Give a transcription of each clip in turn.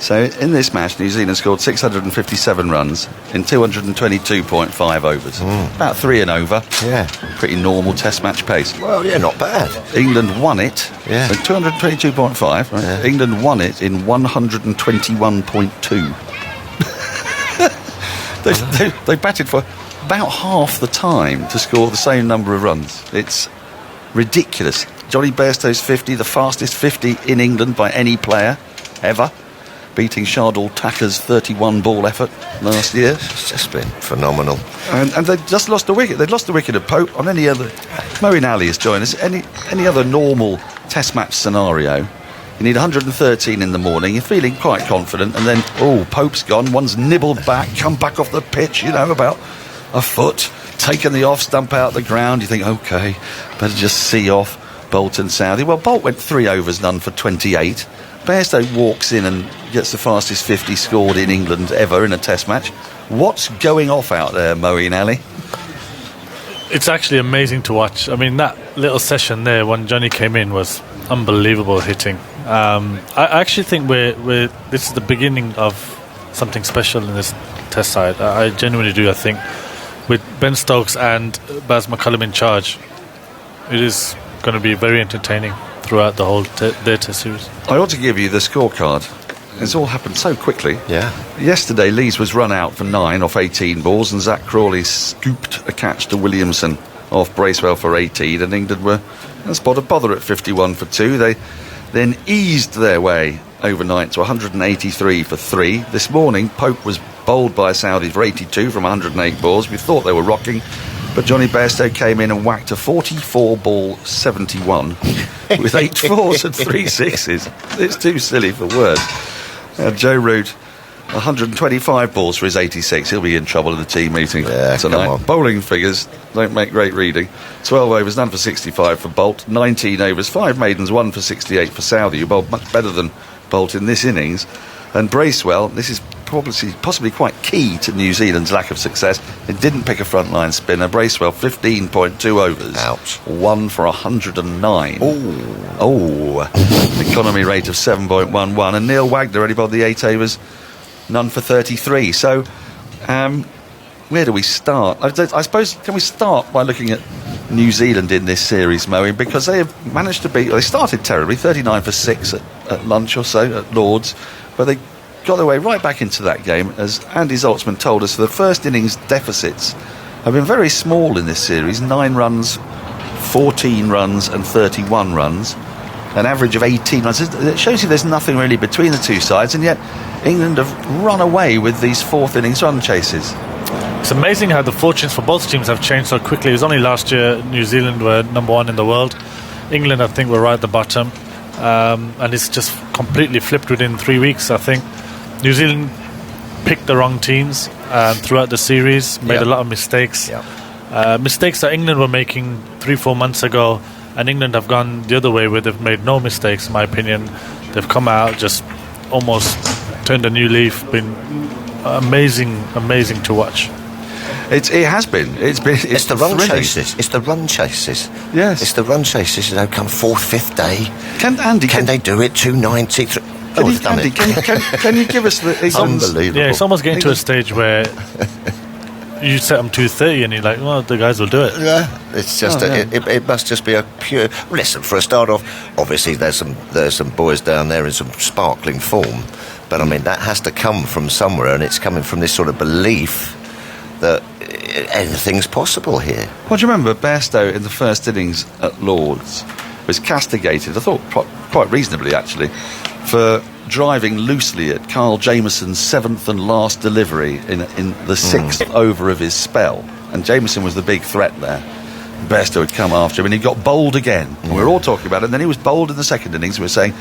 So in this match, New Zealand scored 657 runs in 222.5 overs. About 3 and over. Yeah. Pretty normal test match pace. Well, yeah, not bad. England won it Yeah. in 222.5. Right? Yeah. England won it in 121.2. they batted for about half the time to score the same number of runs. It's ridiculous. Johnny Bairstow's 50, the fastest 50 in England by any player ever, beating Shardul Thakur's 31-ball effort last year. It's just been phenomenal. And they just lost a wicket. They'd lost the wicket at Pope. On any other... Moeen Ali has joined us. Any other normal test match scenario, you need 113 in the morning, you're feeling quite confident, and then, Pope's gone, one's nibbled back, come back off the pitch, about a foot, taken the off stump out the ground. You think, OK, better just see off Bolt and Southey. Well, Bolt went 3 overs, none for 28. Bairstow walks in and gets the fastest 50 scored in England ever in a test match. What's going off out there, Moeen Ali? It's actually amazing to watch. I mean, that little session there when Johnny came in was unbelievable hitting. I actually think this is the beginning of something special in this test side. I genuinely do. I think with Ben Stokes and Baz McCullum in charge, it is going to be very entertaining throughout the whole their test series. I ought to give you the scorecard. It's all happened so quickly. Yeah. Yesterday, Lees was run out for 9 off 18 balls, and Zach Crawley scooped a catch to Williamson off Bracewell for 18, and England were a spot of bother at 51 for 2. They then eased their way overnight to 183 for 3. This morning, Pope was bowled by Saudi for 82 from 108 balls. We thought they were rocking, but Johnny Bairstow came in and whacked a 44-ball 71 with 8 4s and 3 6s. It's too silly for words. Joe Root, 125 balls for his 86. He'll be in trouble in the team meeting tonight. Come on. Bowling figures don't make great reading. 12 overs, none for 65 for Bolt. 19 overs, 5 maidens, 1 for 68 for Southey, who bowled much better than Bolt in this innings. And Bracewell, this is possibly quite key to New Zealand's lack of success. They didn't pick a frontline spinner. Bracewell, 15.2 overs. Ouch. 1 for 109. Economy rate of 7.11. And Neil Wagner only bowled the 8 overs, none for 33. So, where do we start? I suppose, can we start by looking at New Zealand in this series, Moeen? Because they have managed to beat... They started terribly, 39 for 6 at lunch or so at Lord's, but they got their way right back into that game. As Andy Zoltzman told us, the first innings deficits have been very small in this series. 9 runs, 14 runs and 31 runs. An average of 18 runs. It shows you there's nothing really between the two sides, and yet England have run away with these fourth innings run chases. It's amazing how the fortunes for both teams have changed so quickly. It was only last year New Zealand were number 1 in the world. England, I think, were right at the bottom. And it's just completely flipped within 3 weeks. I think New Zealand picked the wrong teams throughout the series, made a lot of mistakes. Mistakes that England were making 3-4 months ago, and England have gone the other way where they've made no mistakes, in my opinion. They've come out, just almost turned a new leaf. Been amazing to watch. It has been. It's the run thrilling. chases. It's the run chases. Yes. It's the run chases. Come 4th, 5th day. Can they do it? 290. Can you give us the examples? Unbelievable. Yeah, it's almost getting to a stage where you set them 230 and you're like, well, the guys will do it. Yeah, it's just it must just be a pure. Listen, for a start off, obviously there's some boys down there in some sparkling form, but I mean that has to come from somewhere, and it's coming from this sort of belief that anything's possible here. Well, do you remember Bestow in the first innings at Lord's was castigated, I thought quite reasonably actually, for driving loosely at Carl Jamieson's 7th and last delivery in the 6th over of his spell, and Jamieson was the big threat there. Bestow had come after him and he got bowled again. We were all talking about it, and then he was bowled in the second innings. We were saying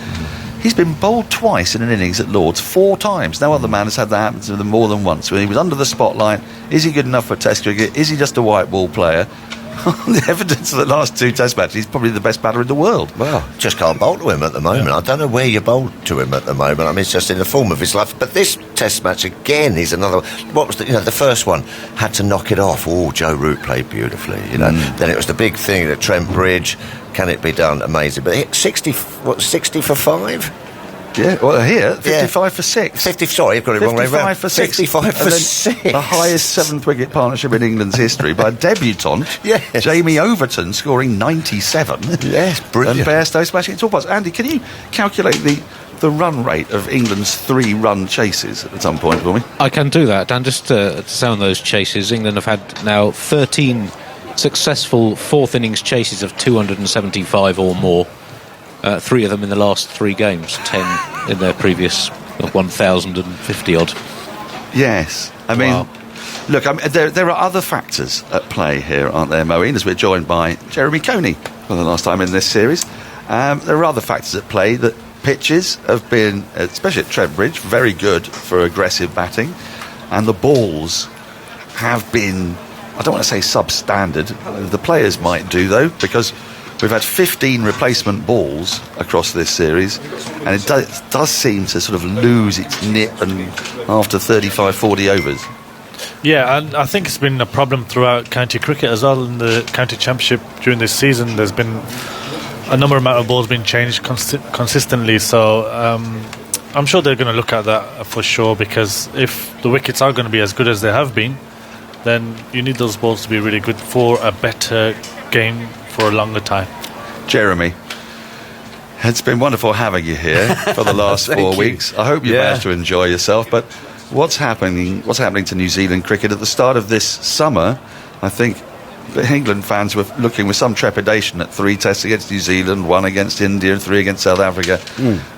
he's been bowled twice in an innings at Lord's, 4 times. No other man has had that happen to them more than once. When he was under the spotlight, is he good enough for Test cricket? Is he just a white ball player? The evidence of the last 2 Test matches, he's probably the best batter in the world. Well, just can't bowl to him at the moment. I don't know where you bowl to him at the moment. I mean, it's just in the form of his life. But this Test match again is another. What was the first one had to knock it off. Oh, Joe Root played beautifully. Then it was the big thing at Trent Bridge. Can it be done? Amazing. But 60 for 5. Yeah, well, here, 55 for 6. 50, sorry, I've got it wrong way round. 55 for 6. 55 for 6. The highest seventh-wicket partnership in England's history by a debutant, Yes. Jamie Overton, scoring 97. Yes, brilliant. And Bestow smashing it to all parts. Andy, can you calculate the run rate of England's 3-run chases at some point for me? I can do that, Dan. Just to sound those chases, England have had now 13 successful fourth innings chases of 275 or more. 3 of them in the last 3 games, 10 in their previous 1,050 odd. Yes. I mean, look, there are other factors at play here, aren't there, Moeen, as we're joined by Jeremy Coney for the last time in this series. There are other factors at play. That pitches have been, especially at Trent very good for aggressive batting, and the balls have been, I don't want to say substandard. The players might do, though, because we've had 15 replacement balls across this series, and it does seem to sort of lose its nip and after 35, 40 overs. Yeah, and I think it's been a problem throughout county cricket as well. In the county championship during this season, there's been a number amount of balls being changed consistently, so I'm sure they're going to look at that for sure, because if the wickets are going to be as good as they have been, then you need those balls to be really good for a better game for a longer time. Jeremy, it's been wonderful having you here for the last 4 weeks. I hope you managed to enjoy yourself. But what's happening to New Zealand cricket at the start of this summer? I think the England fans were looking with some trepidation at 3 tests against New Zealand, 1 against India and 3 against South Africa.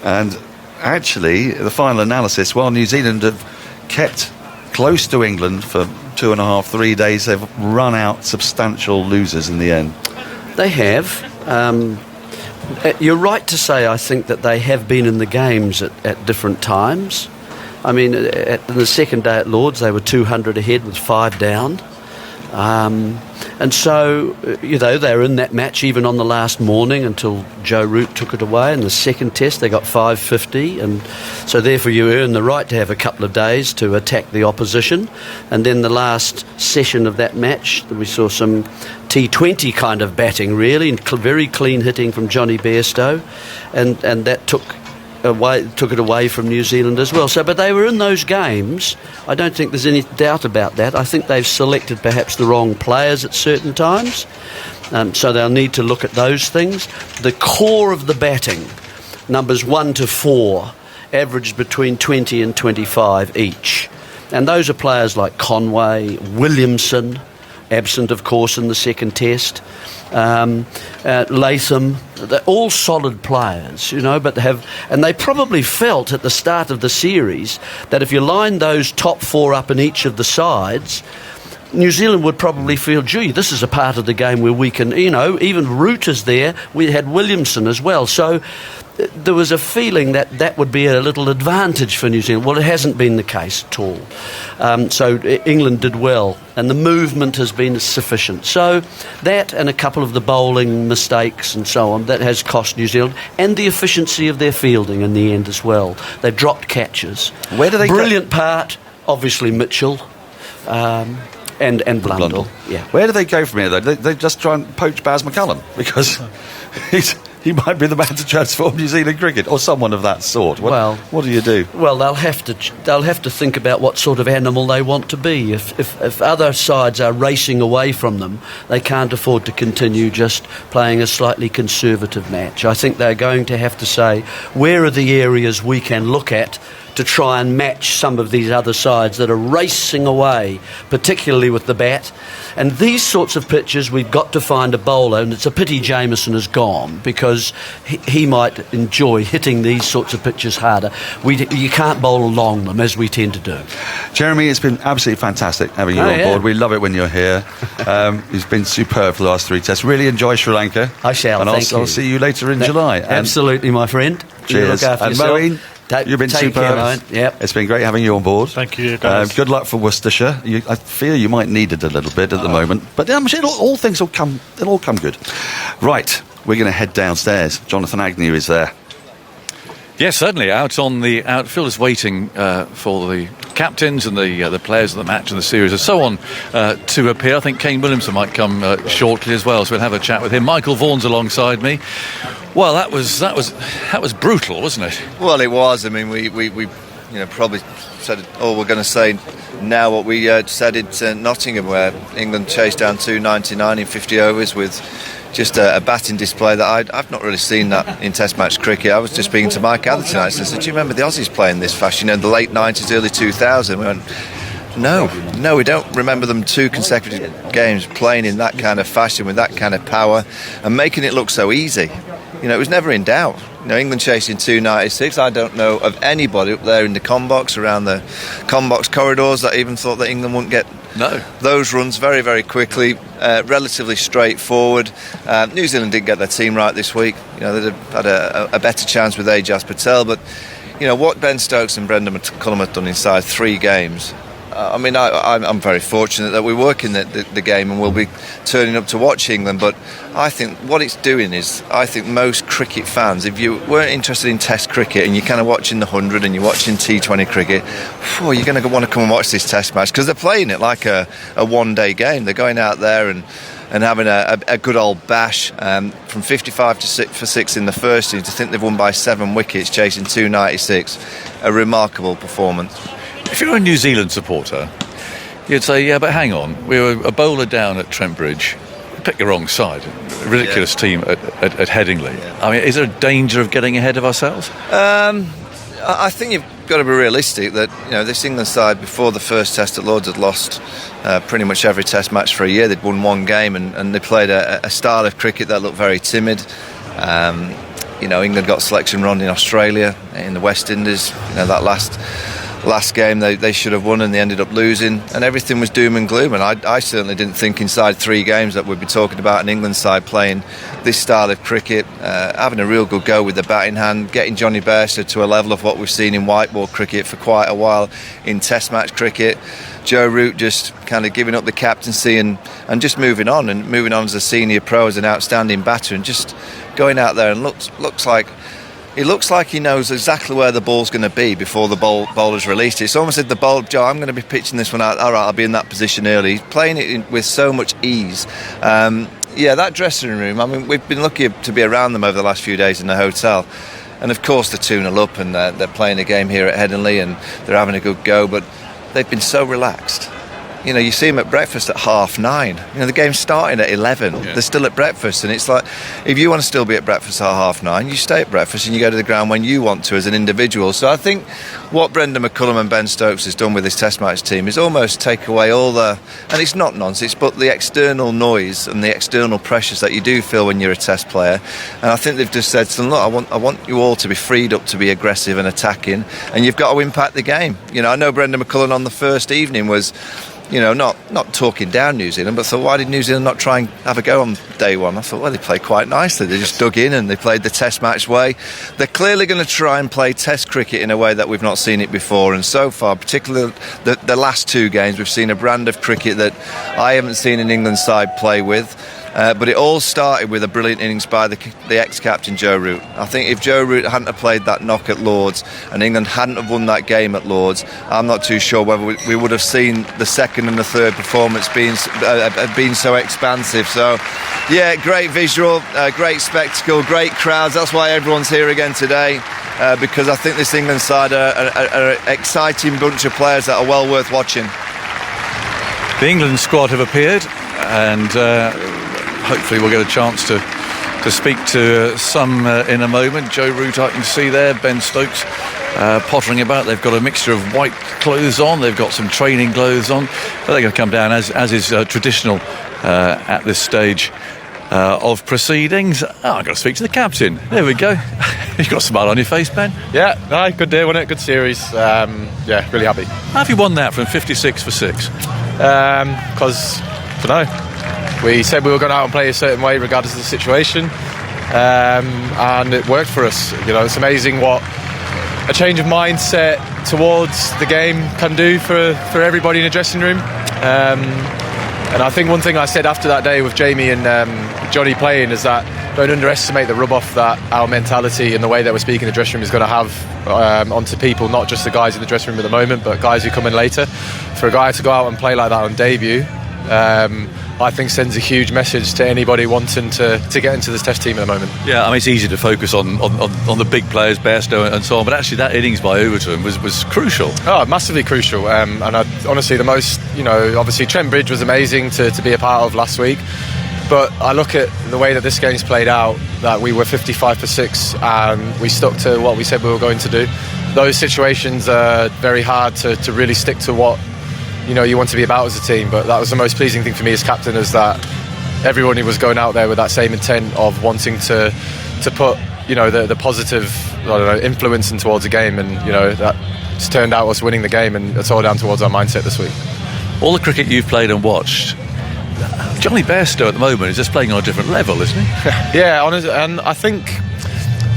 And actually, the final analysis, while New Zealand have kept close to England for 2.5, 3 days, they've run out substantial losers in the end. They have. You're right to say, I think, that they have been in the games at different times. I mean, in the second day at Lord's, they were 200 ahead with 5 down. And so, they were in that match even on the last morning until Joe Root took it away. In the second test, they got 550. And so, therefore, you earn the right to have a couple of days to attack the opposition. And then the last session of that match, we saw some T20 kind of batting, really, and very clean hitting from Johnny Bestow. And that took it away from New Zealand as well. So, but they were in those games. I don't think there's any doubt about that. I think they've selected perhaps the wrong players at certain times. So they'll need to look at those things. The core of the batting, numbers 1 to 4, averaged between 20 and 25 each. And those are players like Conway, Williamson, absent, of course, in the second test, Latham. They're all solid players, but they probably felt at the start of the series that if you lined those top 4 up in each of the sides, New Zealand would probably feel, gee, this is a part of the game where we can, even Root is there. We had Williamson as well. So there was a feeling that would be a little advantage for New Zealand. Well, it hasn't been the case at all. So England did well, and the movement has been sufficient. So that and a couple of the bowling mistakes and so on, that has cost New Zealand, and the efficiency of their fielding in the end as well. They've dropped catches. Where do they Brilliant part, obviously Mitchell. And Blundell. Yeah. Where do they go from here, though? They just try and poach Baz McCullum, because he might be the man to transform New Zealand cricket, or someone of that sort. What do you do? Well, they'll have to think about what sort of animal they want to be. If other sides are racing away from them, they can't afford to continue just playing a slightly conservative match. I think they're going to have to say, where are the areas we can look at to try and match some of these other sides that are racing away, particularly with the bat. And these sorts of pitches, we've got to find a bowler, and it's a pity Jameson is gone, because he might enjoy hitting these sorts of pitches harder. You can't bowl along them, as we tend to do. Jeremy, it's been absolutely fantastic having you on board. We love it when you're here. You've been superb for the last 3 tests. Really enjoy Sri Lanka. I shall, and thank you. I'll see you later in July. Absolutely, my friend. Cheers. You look after and yourself. Moeen, you've been superb. Yep. It's been great having you on board. Thank you, guys. Good luck for Worcestershire. I fear you might need it a little bit at the moment, but I'm sure all things will come. It'll all come good. Right, we're going to head downstairs. Jonathan Agnew is there. Yes, certainly. Out on the outfield is waiting for the captains and the players of the match and the series and so on to appear. I think Kane Williamson might come shortly as well, so we'll have a chat with him. Michael Vaughan's alongside me. Well, that was brutal, wasn't it? Well, it was. I mean, we probably said all we're going to say now what we said at Nottingham, where England chased down 299 in 50 overs with just a batting display that I've not really seen that in Test match cricket. I was just speaking to Mike Adler tonight and I said, do you remember the Aussies playing this fashion in the late 90s, early 2000s? We went, no, we don't remember them 2 consecutive games playing in that kind of fashion with that kind of power and making it look so easy. It was never in doubt. England chasing 296. I don't know of anybody up there in the Combox, around the Combox corridors, that even thought that England wouldn't get those runs very, very quickly. Relatively straightforward. New Zealand didn't get their team right this week. They'd had a better chance with Ajaz Patel, but what Ben Stokes and Brendan McCullum have done inside 3 games. I'm very fortunate that we work in the game and we'll be turning up to watch England, but I think what it's doing is, I think most cricket fans, if you weren't interested in Test cricket and you're kind of watching the 100 and you're watching T20 cricket, you're going to want to come and watch this Test match, because they're playing it like a one-day game. They're going out there and having a good old bash, from 55 for 6 in the first innings. To think they've won by 7 wickets chasing 296, a remarkable performance. If you're a New Zealand supporter, you'd say, yeah, but hang on, we were a bowler down at Trent Bridge. You picked the wrong side. A ridiculous team at Headingley. Yeah. I mean, is there a danger of getting ahead of ourselves? I think you've got to be realistic that this England side before the first Test at Lords had lost pretty much every Test match for a year. They'd won 1 game and they played a style of cricket that looked very timid. England got selection run in Australia, in the West Indies. That last game they should have won and they ended up losing, and everything was doom and gloom, and I certainly didn't think inside 3 games that we'd be talking about an England side playing this style of cricket, having a real good go with the batting hand, getting Johnny Bairstow to a level of what we've seen in white ball cricket for quite a while in Test match cricket. Joe Root just kind of giving up the captaincy and just moving on as a senior pro, as an outstanding batter, and just going out there and looks like he knows exactly where the ball's going to be before the bowler's released it. It's almost like the bowler, Joe, I'm going to be pitching this one out. All right, I'll be in that position early. He's playing it with so much ease. That dressing room, I mean, we've been lucky to be around them over the last few days in the hotel. And of course, they're 2-0 up and they're playing a game here at Headingley and they're having a good go, but they've been so relaxed. You see them at breakfast at 9:30. The game's starting at 11. Yeah. They're still at breakfast, and it's like, if you want to still be at breakfast at 9:30, you stay at breakfast and you go to the ground when you want to as an individual. So I think what Brendan McCullum and Ben Stokes has done with this Test match team is almost take away all the, and it's not nonsense, but the external noise and the external pressures that you do feel when you're a Test player. And I think they've just said to them, look, I want you all to be freed up to be aggressive and attacking, and you've got to impact the game. I know Brendan McCullum on the first evening was, not talking down New Zealand, but thought, why did New Zealand not try and have a go on day one? I thought, well, they played quite nicely. They just dug in and they played the Test match way. They're clearly going to try and play Test cricket in a way that we've not seen it before. And so far, particularly the last 2 games, we've seen a brand of cricket that I haven't seen an England side play with. But it all started with a brilliant innings by the ex-captain Joe Root. I think if Joe Root hadn't have played that knock at Lords and England hadn't have won that game at Lords, I'm not too sure whether we would have seen the second and the third performance being so expansive. So, yeah, great visual, great spectacle, great crowds. That's why everyone's here again today, because I think this England side are an exciting bunch of players that are well worth watching. The England squad have appeared, and hopefully we'll get a chance to speak to some in a moment. Joe Root, I can see there. Ben Stokes pottering about. They've got a mixture of white clothes on. They've got some training clothes on. But they're going to come down as is traditional at this stage of proceedings. I've got to speak to the captain. There we go. You've got a smile on your face, Ben. Yeah, no, good day, wasn't it? Good series. Really happy. How have you won that from 56 for 6? Because, I don't know. We said we were going out and play a certain way regardless of the situation, and it worked for us. It's amazing what a change of mindset towards the game can do for everybody in the dressing room. And I think one thing I said after that day with Jamie and Johnny playing is that don't underestimate the rub-off that our mentality and the way that we're speaking in the dressing room is going to have onto people, not just the guys in the dressing room at the moment, but guys who come in later. For a guy to go out and play like that on debut, I think sends a huge message to anybody wanting to get into this Test team at the moment. Yeah, I mean, it's easy to focus on the big players, Bestow and so on, but actually that innings by Overton was crucial. Oh, massively crucial. And honestly, the most, obviously Trent Bridge was amazing to be a part of last week. But I look at the way that this game's played out, that we were 55 for 6 and we stuck to what we said we were going to do. Those situations are very hard to really stick to what you want to be about as a team. But that was the most pleasing thing for me as captain, is that everyone was going out there with that same intent of wanting to put the positive influence in towards the game, and that's turned out us winning the game, and it's all down towards our mindset this week. All the cricket you've played and watched, Johnny Bestow at the moment is just playing on a different level, isn't he? Yeah, honestly, and I think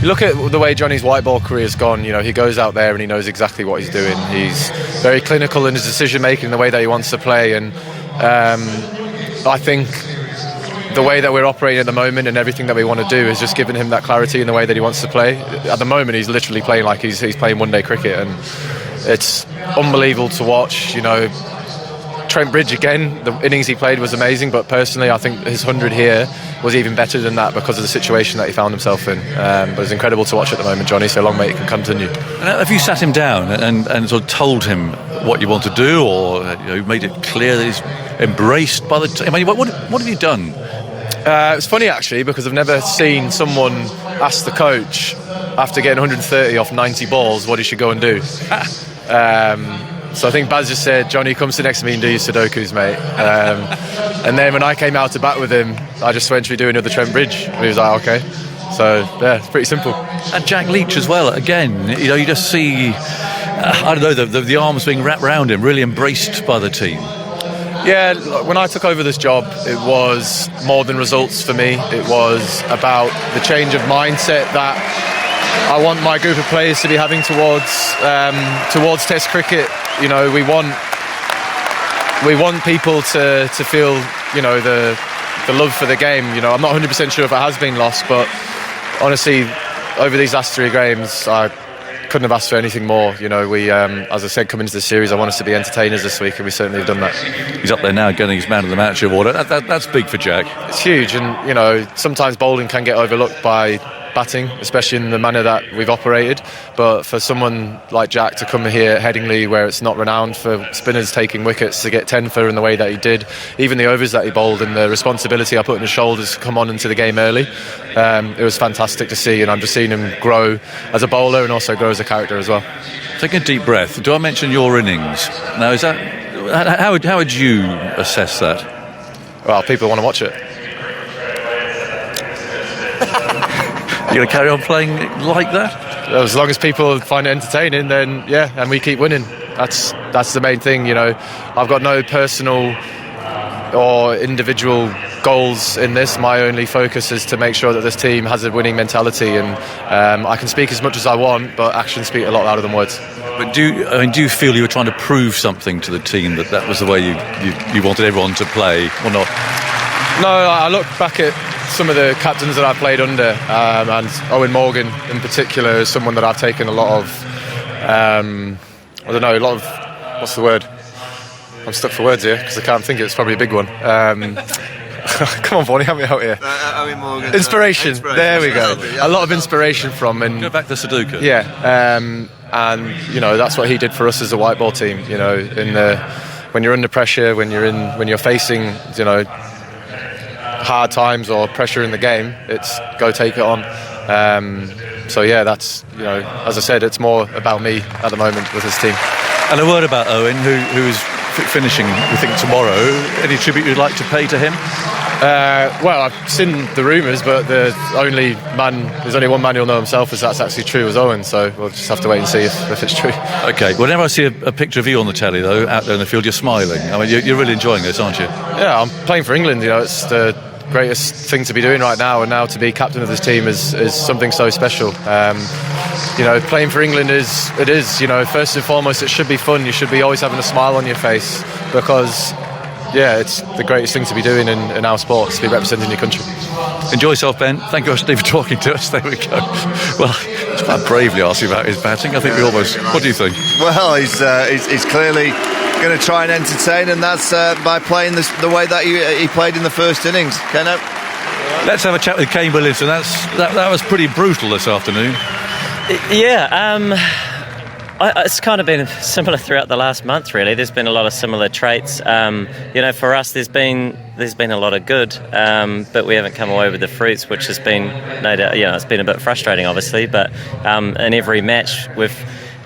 you look at the way Johnny's white ball career has gone. He goes out there and he knows exactly what he's doing. He's very clinical in his decision making, the way that he wants to play, and I think the way that we're operating at the moment and everything that we want to do is just giving him that clarity in the way that he wants to play. At the moment, he's literally playing like he's playing one-day cricket, and it's unbelievable to watch. Trent Bridge again, the innings he played was amazing, but personally I think his 100 here was even better than that because of the situation that he found himself in. But it's incredible to watch at the moment, Johnny, so long may it can continue. And have you sat him down and sort of told him what you want to do, or made it clear that he's embraced by the team? I mean, what have you done? It's funny actually, because I've never seen someone ask the coach after getting 130 off 90 balls what he should go and do. So I think Baz just said, Johnny, come sit next to me and do your Sudokus, mate. And then when I came out to bat with him, I just went, should we do another Trent Bridge? And he was like, okay. So, yeah, it's pretty simple. And Jack Leach as well, again, you just see, I don't know, the arms being wrapped around him, really embraced by the team. Yeah, when I took over this job, it was more than results for me. It was about the change of mindset that I want my group of players to be having towards Test cricket. We want people to feel the love for the game. I'm not 100% sure if it has been lost, but honestly, over these last 3 games, I couldn't have asked for anything more. We, as I said, coming into the series, I want us to be entertainers this week, and we certainly have done that. He's up there now getting his man of the match award. That's big for Jack. It's huge, and sometimes bowling can get overlooked by batting, especially in the manner that we've operated. But for someone like Jack to come here at Headingley, where it's not renowned for spinners taking wickets, to get 10 for in the way that he did, even the overs that he bowled and the responsibility I put on his shoulders to come on into the game early, it was fantastic to see, and I'm just seeing him grow as a bowler and also grow as a character as well. Take a deep breath. Do I mention your innings? Now, is that how would you assess that? Well, people want to watch it. You're going to carry on playing like that? As long as people find it entertaining, then yeah, and we keep winning. That's the main thing. I've got no personal or individual goals in this. My only focus is to make sure that this team has a winning mentality, and I can speak as much as I want, but actions speak a lot louder than words. But do you feel you were trying to prove something to the team, that was the way you wanted everyone to play, or not? No, I look back at some of the captains that I played under, and Owen Morgan in particular is someone that I've taken a lot of, what's the word? I'm stuck for words here because I can't think it. It's probably a big one. Come on, Bonnie, help me out here. Owen Morgan. Inspiration. There we go. A lot of inspiration from. And go back to Sudoku. Yeah, and that's what he did for us as a white ball team. When you're under pressure, when you're facing hard times or pressure in the game, it's go take it on. So yeah, that's as I said, it's more about me at the moment with this team. And a word about Owen, who is finishing, we think, tomorrow. Any tribute you'd like to pay to him? Well, I've seen the rumours, but there's only one man who'll know himself if that's actually true as Owen, so we'll just have to wait and see if it's true. Okay, whenever I see a picture of you on the telly, though, out there in the field, you're smiling. I mean, you're really enjoying this, aren't you? Yeah, I'm playing for England. It's the greatest thing to be doing right now, and now to be captain of this team is something so special. Playing for England is first and foremost, it should be fun. You should be always having a smile on your face, because yeah, it's the greatest thing to be doing in our sport, to be representing your country. Enjoy yourself, Ben. Thank you, Steve, for talking to us. There we go. Well, it's quite bravely asking about his batting. I think we almost... What do you think? Well, he's clearly going to try and entertain, and that's by playing the way that he played in the first innings. Keno? Let's have a chat with Kane Williamson. That was pretty brutal this afternoon. Yeah, it's kind of been similar throughout the last month, really. There's been a lot of similar traits. For us, there's been a lot of good, but we haven't come away with the fruits, which has been, no doubt, it's been a bit frustrating, obviously. But in every match, we've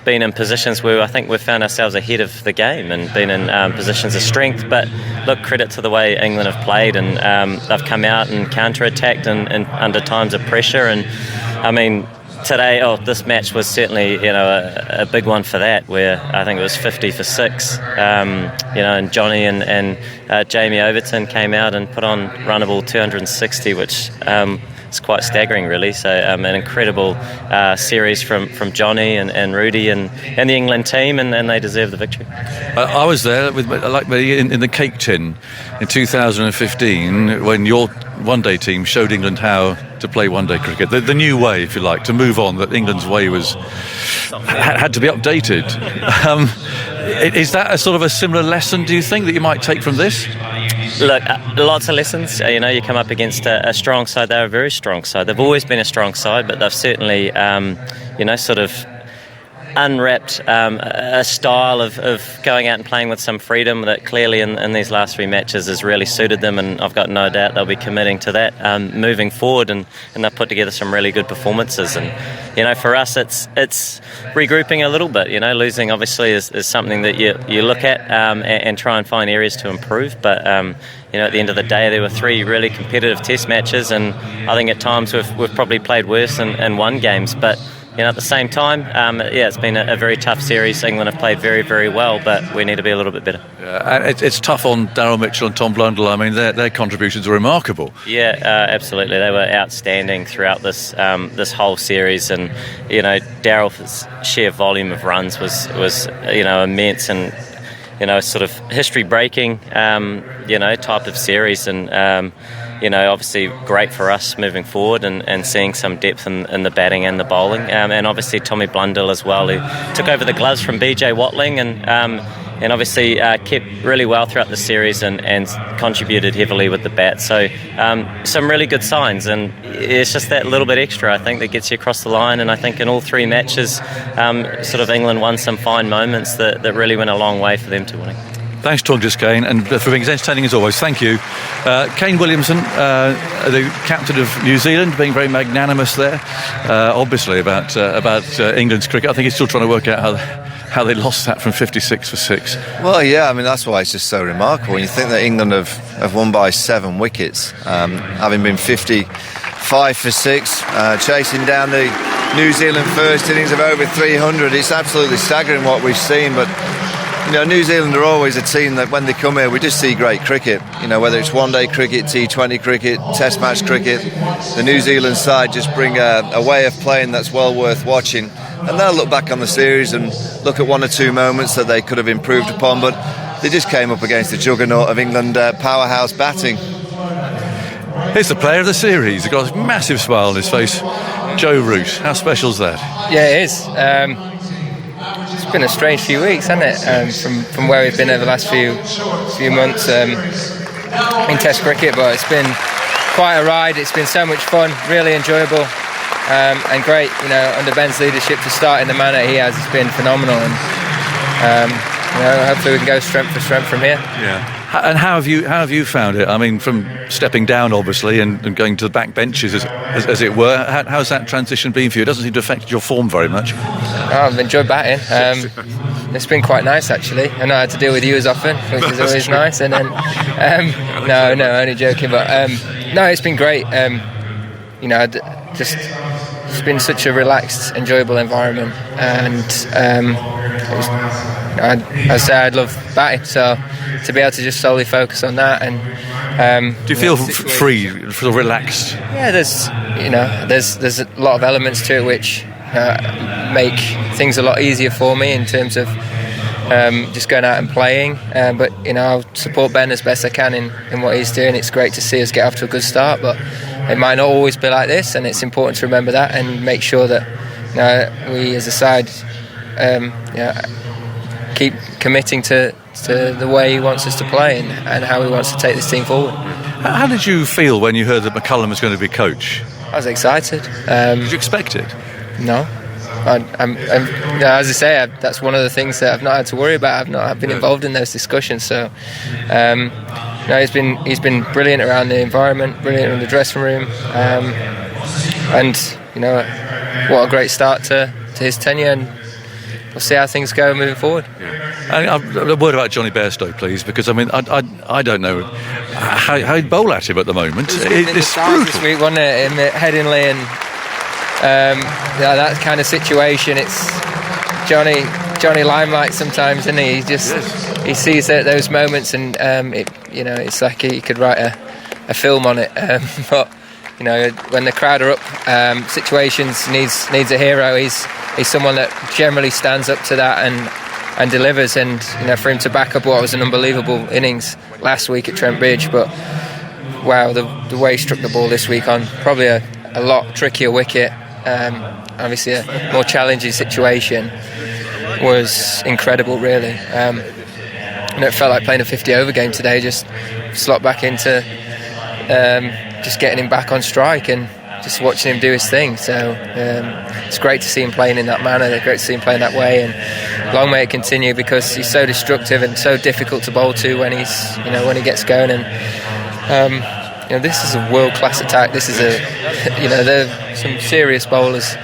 been in positions where I think we've found ourselves ahead of the game and been in positions of strength. But look, credit to the way England have played, and they've come out and counter-attacked and under times of pressure. And I mean, this match was certainly, a big one for that, where I think it was 50 for 6. And Johnny and Jamie Overton came out and put on runnable 260, which is quite staggering, really. So an incredible series from Johnny and Rudy and the England team, and they deserve the victory. I was there in the cake tin in 2015 when your one-day team showed England how to play one-day cricket, the new way, if you like, to move on. That England's way had to be updated. Is that a sort of a similar lesson, do you think, that you might take from this? Look, lots of lessons. You come up against a strong side. They're a very strong side. They've always been a strong side, but they've certainly, sort of unwrapped a style of going out and playing with some freedom that clearly in these last 3 matches has really suited them, and I've got no doubt they'll be committing to that moving forward, and they've put together some really good performances. And for us, it's regrouping a little bit. Losing obviously is something that you look at and try and find areas to improve, but at the end of the day, there were 3 really competitive test matches, and I think at times we've probably played worse and won games, but at the same time, it's been a very tough series. England have played very, very well, but we need to be a little bit better. It's tough on Daryl Mitchell and Tom Blundell. I mean, their contributions are remarkable. Yeah, absolutely. They were outstanding throughout this whole series, and Daryl's sheer volume of runs was immense, and sort of history-breaking type of series, and obviously great for us moving forward and seeing some depth in the batting and the bowling, and obviously Tommy Blundell as well, who took over the gloves from BJ Watling and obviously kept really well throughout the series and contributed heavily with the bat. So some really good signs, and it's just that little bit extra, I think, that gets you across the line. And I think in all 3 matches, sort of England won some fine moments that really went a long way for them to winning. Thanks for talking to us, Kane, and for being as entertaining as always. Thank you. Kane Williamson, the captain of New Zealand, being very magnanimous there, obviously, about England's cricket. I think he's still trying to work out how they lost that from 56 for 6. Well, yeah, I mean, that's why it's just so remarkable. When you think that England have won by 7 wickets, having been 55 for 6, chasing down the New Zealand first innings of over 300. It's absolutely staggering what we've seen, but New Zealand are always a team that when they come here we just see great cricket, whether it's one-day cricket, T20 cricket, test match cricket. The New Zealand side just bring a way of playing that's well worth watching, and they'll look back on the series and look at 1 or 2 moments that they could have improved upon, but they just came up against the juggernaut of England powerhouse batting. Here's the player of the series. He's got a massive smile on his face, Joe Roos. How special is that? Yeah, it is. It's been a strange few weeks, hasn't it? From where we've been over the last few months in Test cricket, but it's been quite a ride. It's been so much fun, really enjoyable, and great. Under Ben's leadership, to start in the manner he has, it's been phenomenal, and hopefully we can go strength for strength from here. Yeah. And how have you found it? I mean, from stepping down, obviously, and going to the back benches, as it were. How's that transition been for you? It doesn't seem to affect your form very much. I've enjoyed batting. It's been quite nice, actually. I know I had to deal with you as often, which is always nice. And then, no, only joking. But no, it's been great. It's been such a relaxed, enjoyable environment, and I love batting, so to be able to just solely focus on that, and do you feel free, feel relaxed? Yeah, there's a lot of elements to it which make things a lot easier for me in terms of just going out and playing. But I'll support Ben as best I can in what he's doing. It's great to see us get off to a good start, but it might not always be like this, and it's important to remember that and make sure that we as a side keep committing to the way he wants us to play and how he wants to take this team forward. How did you feel when you heard that McCullum was going to be coach? I was excited. Did you expect it? No. As I say, that's one of the things that I've not had to worry about. I've not been involved in those discussions. So, he's been brilliant around the environment, brilliant in the dressing room, and what a great start to his tenure. And we'll see how things go moving forward. And a word about Johnny Bestow, please, because I don't know how he'd bowl at him at the moment. It's brutal this week, wasn't it? In Headingley and that kind of situation. It's Johnny limelight sometimes, isn't he? He sees those moments, and it's like he could write a film on it. But when the crowd are up, situations needs a hero. He's someone that generally stands up to that and delivers. And for him to back up what was an unbelievable innings last week at Trent Bridge, but wow, the way he struck the ball this week on probably a lot trickier wicket, obviously a more challenging situation, was incredible, really. It felt like playing a 50-over game today, just slot back into just getting him back on strike and just watching him do his thing. So it's great to see him playing in that manner. It's great to see him playing that way, and long may it continue, because he's so destructive and so difficult to bowl to when when he gets going. And this is a world-class attack. This is they're some serious bowlers,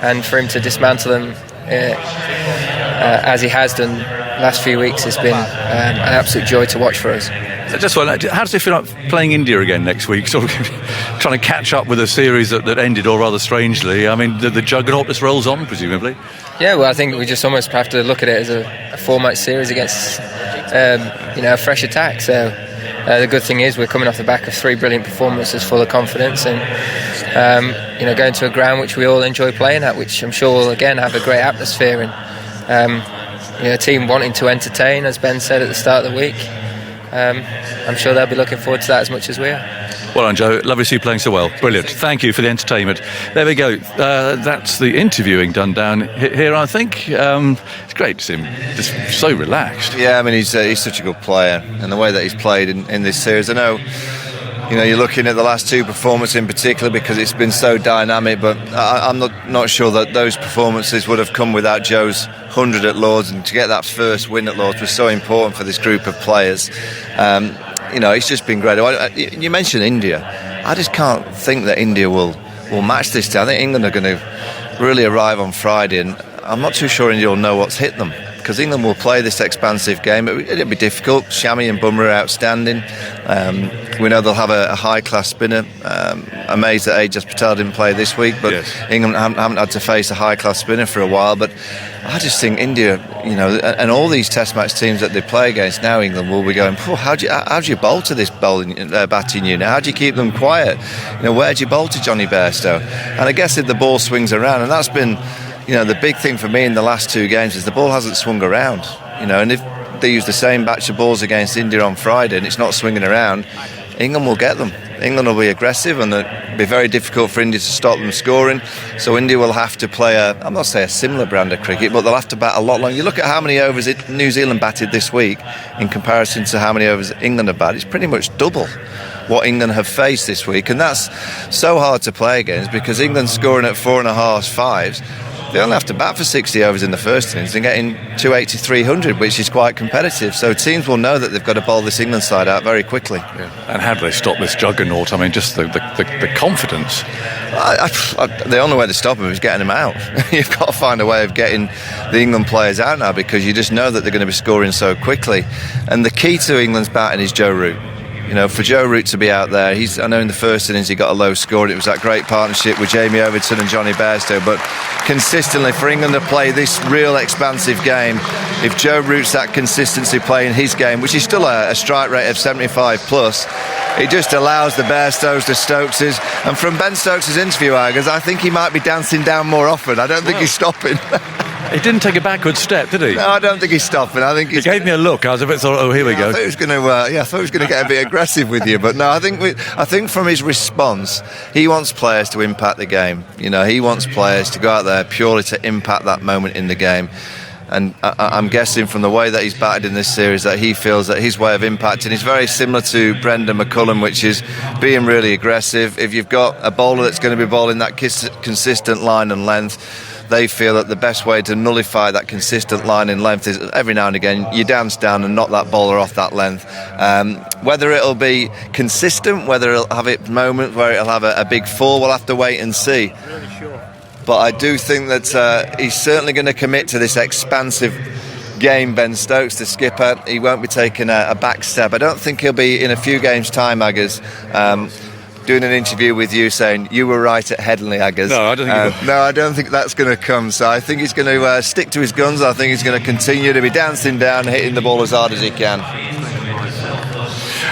and for him to dismantle them as he has done last few weeks has been an absolute joy to watch for us. Just how does it feel like playing India again next week? Sort of trying to catch up with a series that ended, or rather strangely. I mean, the juggernaut just rolls on, presumably. Yeah, well, I think we just almost have to look at it as a 4-match series against a fresh attack. So the good thing is we're coming off the back of 3 brilliant performances, full of confidence, and going to a ground which we all enjoy playing at, which I'm sure will again have a great atmosphere, and a team wanting to entertain, as Ben said at the start of the week. I'm sure they'll be looking forward to that as much as we are. Well done, Joe. Lovely to see you playing so well. Brilliant. Thank you for the entertainment. There we go. That's the interviewing done down here, I think. It's great to see him just so relaxed. Yeah, I mean, he's such a good player, and the way that he's played in this series. I know, you're looking at the last 2 performances in particular because it's been so dynamic, but I'm not sure that those performances would have come without Joe's 100 at Lords, and to get that first win at Lords was so important for this group of players. It's just been great. You mentioned India. I just can't think that India will match this time. I think England are going to really arrive on Friday, and I'm not too sure India will know what's hit them, because England will play this expansive game. It'll be difficult. Shami and Bumrah are outstanding. We know they'll have a high-class spinner. Amazed that Ajaz Patel didn't play this week, but yes. England haven't had to face a high-class spinner for a while. But I just think India, and all these Test match teams that they play against now, England will be going, how do you bowl to this batting unit? How do you keep them quiet? Where do you bowl to Johnny Bairstow? And I guess if the ball swings around, and that's been the big thing for me in the last 2 games, is the ball hasn't swung around. And if they use the same batch of balls against India on Friday and it's not swinging around, England will get them. England will be aggressive, and it'll be very difficult for India to stop them scoring. So India will have to play I'm not saying a similar brand of cricket, but they'll have to bat a lot longer. You look at how many overs New Zealand batted this week in comparison to how many overs England have batted. It's pretty much double what England have faced this week, and that's so hard to play against, because England's scoring at 4.5s, 5s. They only have to bat for 60 overs in the first innings and getting 280, 300, which is quite competitive. So teams will know that they've got to bowl this England side out very quickly. Yeah. And how do they stop this juggernaut? I mean, just the confidence. The only way to stop them is getting them out. You've got to find a way of getting the England players out now, because you just know that they're going to be scoring so quickly. And the key to England's batting is Joe Root. For Joe Root to be out there, I know in the first innings he got a low score, and it was that great partnership with Jamie Overton and Johnny Bairstow, but consistently for England to play this real expansive game, if Joe Root's that consistency playing his game, which is still a strike rate of 75 plus, it just allows the Bairstows, the Stokeses, and from Ben Stokes' interview, I think he might be dancing down more often. I don't think he's stopping. He didn't take a backward step, did he? No, I don't think he's stopping. I think he gave me a look. I was a bit thought, oh, here we go. I thought he was going to get a bit aggressive with you, but no. I think from his response, he wants players to impact the game. He wants players to go out there purely to impact that moment in the game. And I'm guessing from the way that he's batted in this series that he feels that his way of impacting is very similar to Brendan McCullum, which is being really aggressive. If you've got a bowler that's going to be bowling that consistent line and length, they feel that the best way to nullify that consistent line and length is every now and again you dance down and knock that bowler off that length. Whether it'll be consistent, whether it'll have its moment where it'll have a big fall, we'll have to wait and see. But I do think that he's certainly going to commit to this expansive game, Ben Stokes, the skipper. He won't be taking a back step. I don't think he'll be in a few games' time, Aggers, doing an interview with you saying you were right at Headingley, Aggers. No, I don't think no, I don't think that's going to come. So I think he's going to stick to his guns. I think he's going to continue to be dancing down, hitting the ball as hard as he can.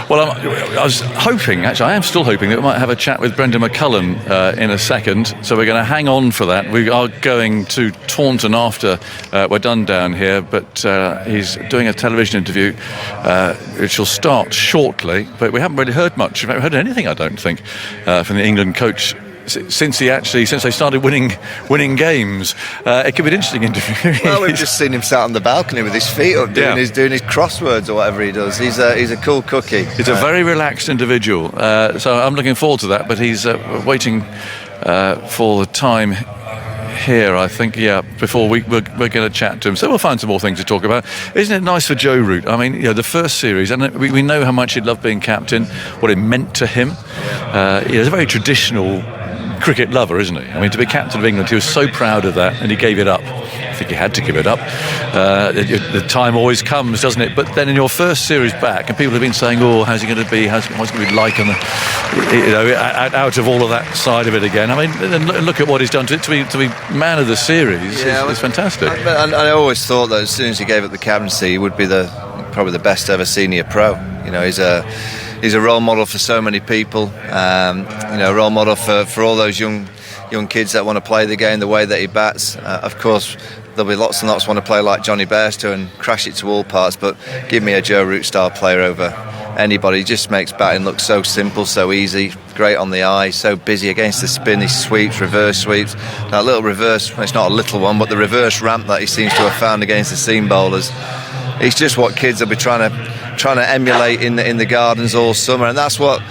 Well, I was hoping, actually, I am still hoping that we might have a chat with Brendan McCullum in a second. So we're going to hang on for that. We are going to Taunton after we're done down here, but he's doing a television interview which will start shortly. But we haven't really heard much. We haven't heard anything, I don't think, from the England coach since they started winning games. It could be an interesting interview. Well, we've just seen him sat on the balcony with his feet up doing his crosswords or whatever he does. He's a cool cookie. He's a very relaxed individual, so I'm looking forward to that. But he's waiting for the time here, I think, before we're going to chat to him. So we'll find some more things to talk about. Isn't it nice for Joe Root? I mean, the first series, and we know how much he loved being captain, what it meant to him. He's a very traditional cricket lover, isn't he? I mean, to be captain of England, he was so proud of that, and he gave it up. I think he had to give it up. The time always comes, doesn't it? But then in your first series back, and people have been saying, "Oh, how's he going to be? What's it going to be like?" Out of all of that side of it again. I mean, look at what he's done to be man of the series. It's fantastic. I always thought that as soon as he gave up the captaincy, he would be probably the best ever senior pro. He's a role model for so many people. A role model for all those young kids that want to play the game the way that he bats. Of course, there'll be lots and lots want to play like Johnny Bestow and crash it to all parts, but give me a Joe Root style player over anybody. He just makes batting look so simple, so easy, great on the eye, so busy against the spin. He sweeps, reverse sweeps. That little reverse, it's not a little one, but the reverse ramp that he seems to have found against the seam bowlers. It's just what kids will be trying to emulate in the gardens all summer, and that's what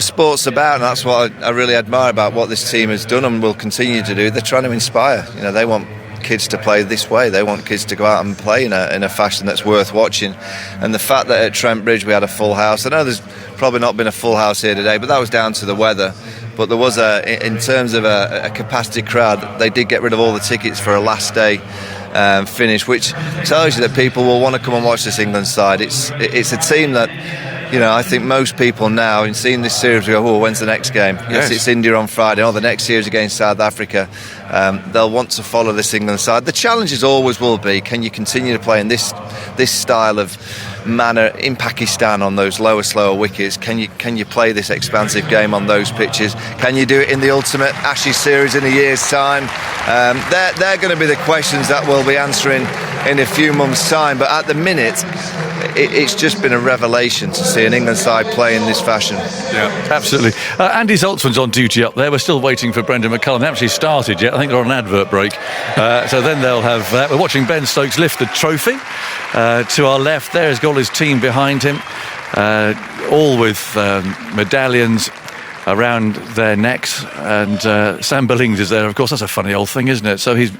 sport's about, and that's what I really admire about what this team has done and will continue to do. They're trying to inspire. They want kids to play this way. They want kids to go out and play in a fashion that's worth watching. And the fact that at Trent Bridge we had a full house, I know there's probably not been a full house here today, but that was down to the weather. But there was in terms of a capacity crowd, they did get rid of all the tickets for a last day finish, which tells you that people will want to come and watch this England side. It's a team that I think most people now, in seeing this series, go, "Oh, when's the next game?" Yes, it's India on Friday. The next series against South Africa. They'll want to follow this England side. The challenges always will be: can you continue to play in this style of manner in Pakistan on those lower, slower wickets? Can you play this expansive game on those pitches? Can you do it in the ultimate Ashes series in a year's time? They're going to be the questions that we'll be answering in a few months' time. But at the minute, it's just been a revelation to see an England side play in this fashion. Yeah, absolutely. Andy Zaltzman's on duty up there. We're still waiting for Brendan McCullum. They haven't actually started yet. I think they're on an advert break. So then they'll have that. We're watching Ben Stokes lift the trophy. To our left there, he's got all his team behind him, all with medallions around their necks, and Sam Billings is there. Of course, that's a funny old thing, isn't it? So he's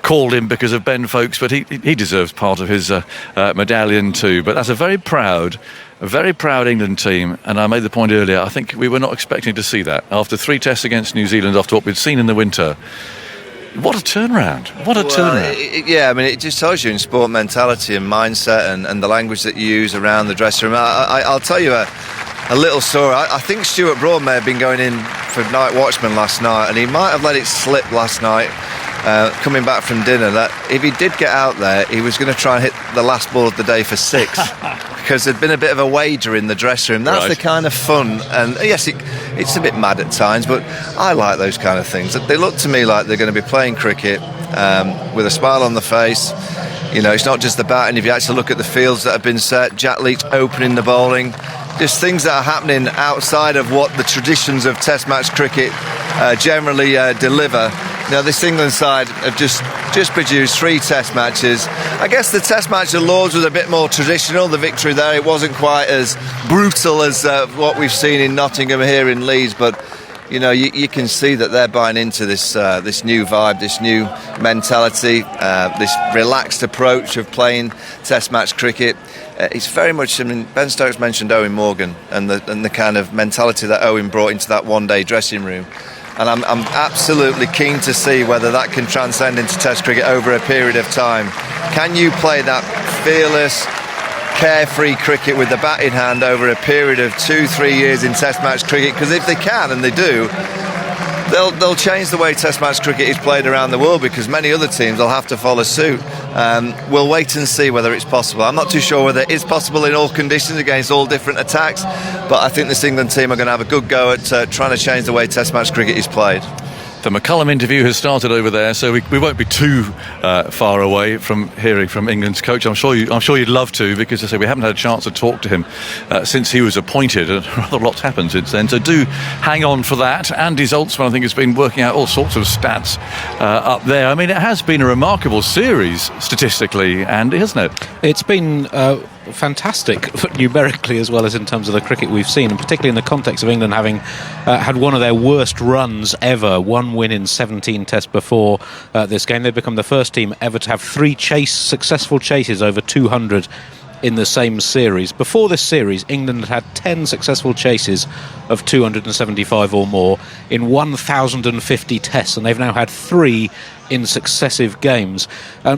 called him because of Ben Folkes, but he deserves part of his medallion too. But that's a very proud England team, and I made the point earlier, I think we were not expecting to see that after 3 tests against New Zealand, after what we'd seen in the winter. What a turnaround. Turnaround. It just tells you in sport mentality and mindset and the language that you use around the dressing room. I'll tell you a little story. I think Stuart Broad may have been going in for night watchman last night, and he might have let it slip last night coming back from dinner, that if he did get out there, he was going to try and hit the last ball of the day for 6 because there'd been a bit of a wager in the dressing room. That's right. The kind of fun, and yes, it's a bit mad at times, but I like those kind of things. They look to me like they're going to be playing cricket with a smile on the face. You know, it's not just the batting. If you actually look at the fields that have been set, Jack Leach opening the bowling, just things that are happening outside of what the traditions of Test match cricket generally deliver. You know, this England side have just produced 3 Test matches. I guess the Test match at Lords was a bit more traditional. The victory there, it wasn't quite as brutal as what we've seen in Nottingham here in Leeds, but you know, you can see that they're buying into this new vibe, this new mentality, this relaxed approach of playing Test match cricket. It's very much, I mean, Ben Stokes mentioned Owen Morgan and the kind of mentality that Owen brought into that one-day dressing room. And I'm absolutely keen to see whether that can transcend into Test cricket over a period of time. Can you play that fearless, carefree cricket with the bat in hand over a period of 2-3 years in Test match cricket? Because if they can, and they do, they'll change the way Test match cricket is played around the world, because many other teams will have to follow suit. We'll wait and see whether it's possible. I'm not too sure whether it's possible in all conditions against all different attacks, but I think this England team are going to have a good go at trying to change the way Test match cricket is played. The McCullum interview has started over there, so we won't be too far away from hearing from England's coach. I'm sure you'd love to, because as I say, we haven't had a chance to talk to him since he was appointed, and rather a lot's happened since then. So do hang on for that. Andy Zoltzman, I think, has been working out all sorts of stats up there. I mean, it has been a remarkable series statistically, Andy, hasn't it? It's been fantastic numerically as well as in terms of the cricket we've seen, and particularly in the context of England having had one of their worst runs ever, one win in 17 tests before this game. They've become the first team ever to have 3 successful chases over 200 in the same series. Before this series, England had 10 successful chases of 275 or more in 1,050 tests, and they've now had 3 in successive games.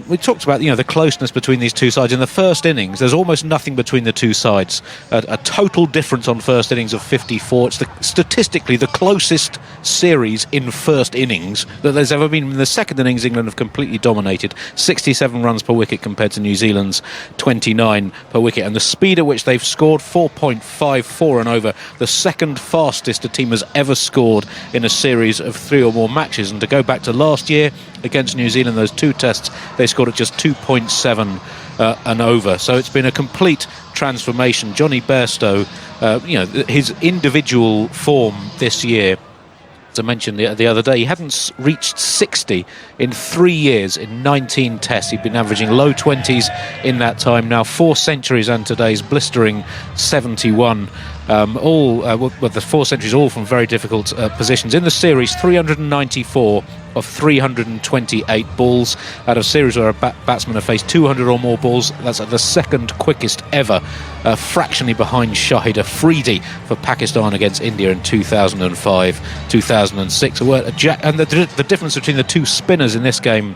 We talked about, the closeness between these two sides. In the first innings, there's almost nothing between the two sides. A total difference on first innings of 54. It's statistically the closest series in first innings that there's ever been. In the second innings, England have completely dominated. 67 runs per wicket compared to New Zealand's 29 per wicket. And the speed at which they've scored, 4.54 and over, the second fastest a team has ever scored in a series of 3 or more matches. And to go back to last year, against New Zealand, those 2 tests, they scored at just 2.7 and over. So it's been a complete transformation. Johnny Bestow, his individual form this year, as I mentioned the other day, he hadn't reached 60 in 3 years in 19 tests. He'd been averaging low 20s in that time. Now 4 centuries and today's blistering 71. With the 4 centuries, all from very difficult positions. In the series, 394 of 328 balls out of series where a batsman have faced 200 or more balls. That's the second quickest ever, fractionally behind Shahid Afridi for Pakistan against India in 2005, 2006. And the difference between the 2 spinners in this game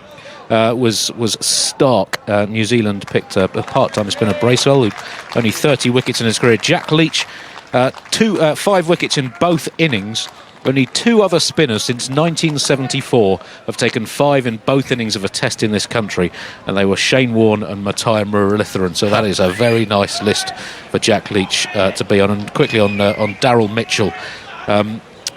was stark. New Zealand picked a part-time spinner, Bracewell, who only 30 wickets in his career. Jack Leach, 5 wickets in both innings. Only 2 other spinners since 1974 have taken 5 in both innings of a test in this country, and they were Shane Warne and Matthias Muralitharan. So that is a very nice list for Jack Leach to be on. And quickly on Daryl Mitchell,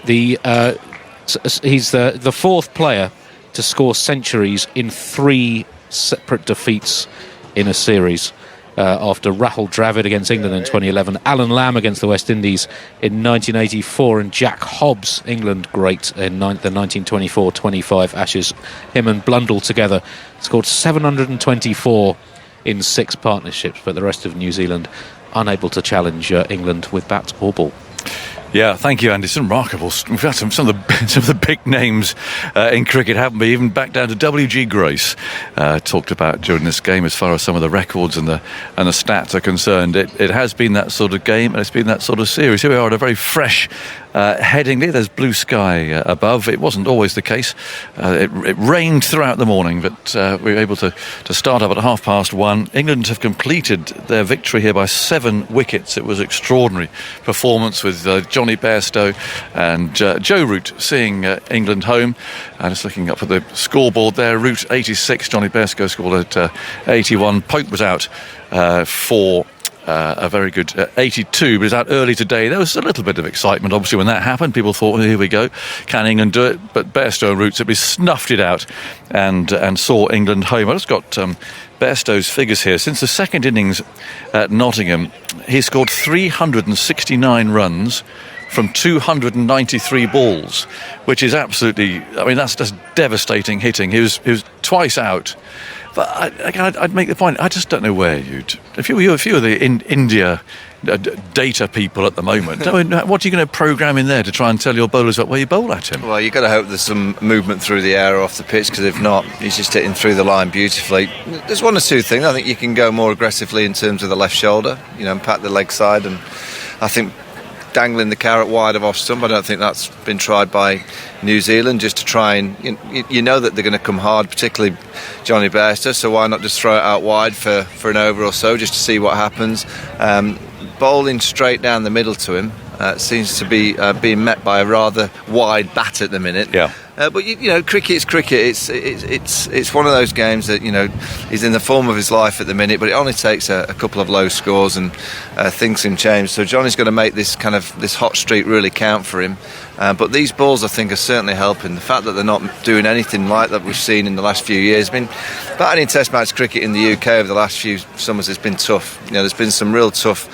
he's the 4th player to score centuries in 3 separate defeats in a series. After Rahul Dravid against England in 2011, Alan Lamb against the West Indies in 1984, and Jack Hobbs, England great, in the 1924-25 Ashes. Him and Blundell together scored 724 in 6 partnerships, but the rest of New Zealand unable to challenge England with bat or ball. Yeah, thank you, Andy. It's remarkable. We've had some of the big names in cricket, haven't we? Even back down to W.G. Grace, talked about during this game as far as some of the records and the stats are concerned. It has been that sort of game, and it's been that sort of series. Here we are at a very fresh Headingley. There's blue sky above. It wasn't always the case. It rained throughout the morning, but we were able to start up at 1:30. England have completed their victory here by 7 wickets. It was extraordinary performance with Johnny Bairstow and Joe Root seeing England home. And just looking up at the scoreboard there, Root 86, Johnny Bairstow scored at 81. Pope was out for a very good 82, but it's out early today. There was a little bit of excitement, obviously, when that happened. People thought, here we go, can England do it? But Bestow and Roos simply snuffed it out and saw England home. I've just got Bestow's figures here. Since the second innings at Nottingham, he scored 369 runs from 293 balls, which is absolutely, I mean, that's just devastating hitting. He was twice out. But I'd make the point, I just don't know where if you were the India data people at the moment, I mean, what are you going to program in there to try and tell your bowlers where you bowl at him? Well, you've got to hope there's some movement through the air or off the pitch, because if not, he's just hitting through the line beautifully. There's one or two things. I think you can go more aggressively in terms of the left shoulder, and pat the leg side, and I think dangling the carrot wide of off stump, I don't think that's been tried by New Zealand, just to try and you know that they're going to come hard, particularly Johnny Bestow, so why not just throw it out wide for an over or so just to see what happens. Bowling straight down the middle to him seems to be being met by a rather wide bat at the minute. Yeah. But cricket's cricket. It's one of those games that he's in the form of his life at the minute. But it only takes a couple of low scores and things can change. So Johnny's got to make this hot streak really count for him. But these balls, I think, are certainly helping. The fact that they're not doing anything like that we've seen in the last few years. I mean, batting in Test match cricket in the UK over the last few summers has been tough. There's been some real tough